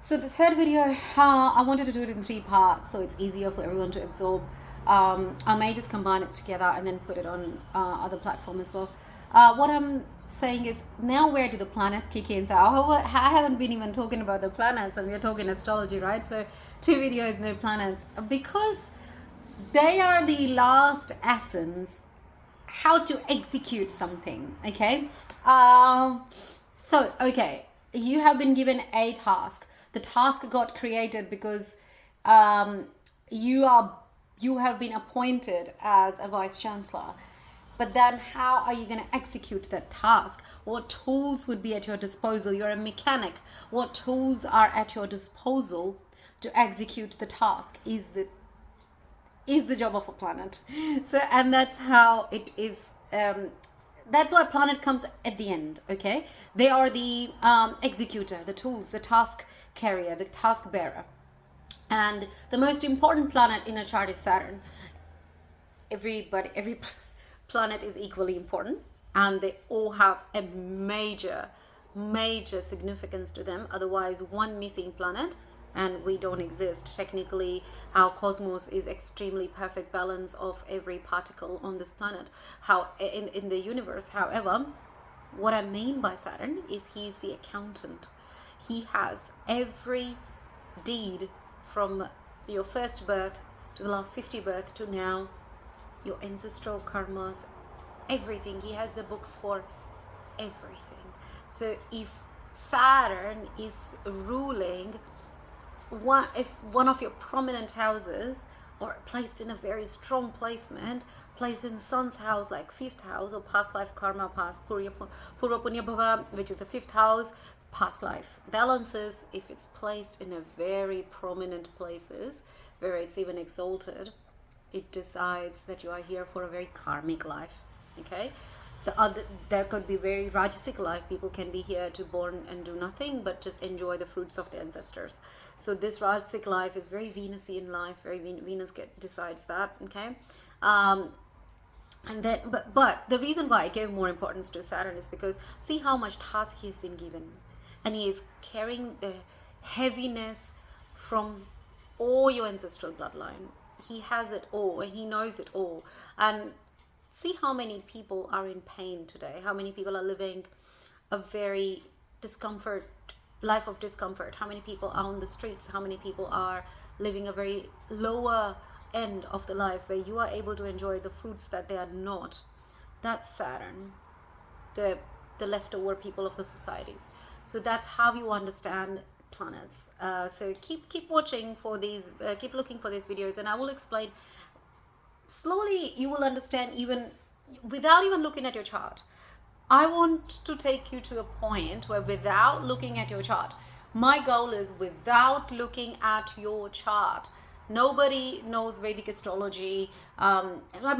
So the third video, I wanted to do it in 3 parts so it's easier for everyone to absorb. I may just combine it together and then put it on other platform as well. What I'm saying is, now where do the planets kick in? So I haven't been even talking about the planets, and we're talking astrology, right? So 2 videos, no planets, because they are the last essence how to execute something. Okay. Okay, you have been given a task. The task got created because you have been appointed as a vice chancellor. But then how are you going to execute that task? What tools would be at your disposal? You're a mechanic. What tools are at your disposal to execute the task is the job of a planet. So, and that's how it is. That's why planet comes at the end. Okay, they are the executor, the tools, the task carrier, the task bearer. And the most important planet in a chart is Saturn. Every planet is equally important, and they all have a major significance to them. Otherwise, one missing planet and we don't exist. Technically, our cosmos is extremely perfect balance of every particle on this planet, how in the universe. However, what I mean by Saturn is he's the accountant. He has every deed from your first birth to the last 50 birth to now, your ancestral karmas, everything. He has the books for everything. So if Saturn is ruling if one of your prominent houses, or placed in a very strong placement, placed in Sun's house like 5th house, or past life karma, past Purva Punya Bhava, which is the 5th house, past life balances, if it's placed in a very prominent places where it's even exalted, it decides that you are here for a very karmic life. Okay, there could be very rajasic life. People can be here to born and do nothing but just enjoy the fruits of the ancestors. So this rajasic life is very Venusian life. Very Venus decides that. Okay, and then but the reason why I gave more importance to Saturn is because see how much task he's been given, and he is carrying the heaviness from all your ancestral bloodline. He has it all, and he knows it all. And see how many people are in pain today, how many people are living a very life of discomfort, how many people are on the streets, how many people are living a very lower end of the life where you are able to enjoy the fruits that they are not. That's Saturn, the leftover people of the society. So that's how you understand planets. So keep watching for these, keep looking for these videos, and I will explain slowly. You will understand even without even looking at your chart. I want to take you to a point where without looking at your chart, my goal is without looking at your chart. Nobody knows Vedic astrology. Not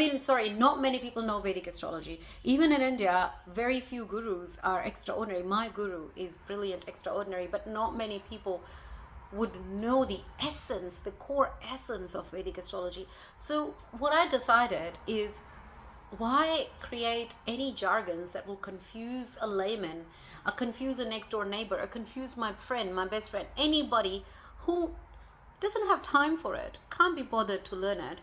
many people know Vedic astrology. Even in India, very few gurus are extraordinary. My guru is brilliant, extraordinary, but not many people would know the essence, the core essence of Vedic astrology. So what I decided is, why create any jargons that will confuse a layman, confuse a next door neighbor, confuse my friend, my best friend, anybody who doesn't have time for it, can't be bothered to learn it,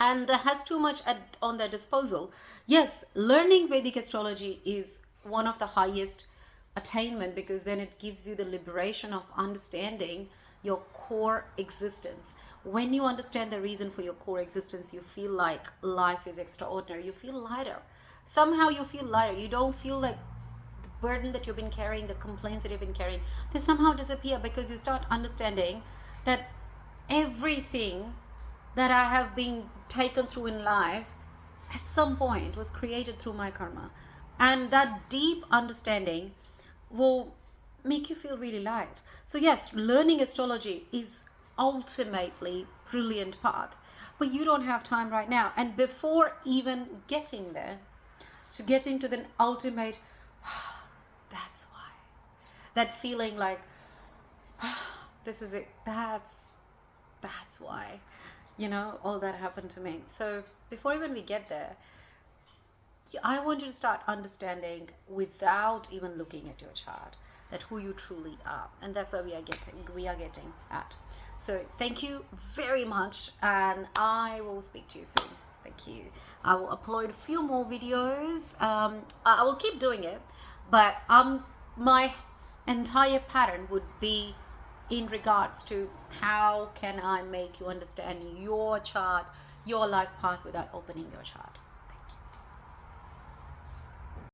and has too much on their disposal. Yes, learning Vedic astrology is one of the highest attainment, because then it gives you the liberation of understanding your core existence. When you understand the reason for your core existence, you feel like life is extraordinary. You feel lighter. Somehow you feel lighter. You don't feel like the burden that you've been carrying, the complaints that you've been carrying, they somehow disappear, because you start understanding that everything that I have been taken through in life at some point was created through my karma. And that deep understanding will make you feel really light. So yes, learning astrology is ultimately brilliant path, but you don't have time right now. And before even getting there, to get into the ultimate, that's why, that feeling like, this is it, that's why, all that happened to me. So before even we get there, I want you to start understanding without even looking at your chart that who you truly are. And that's where we are getting at. So thank you very much, and I will speak to you soon. Thank you. I will upload a few more videos. I will keep doing it, but my entire pattern would be in regards to how can I make you understand your chart, your life path, without opening your chart.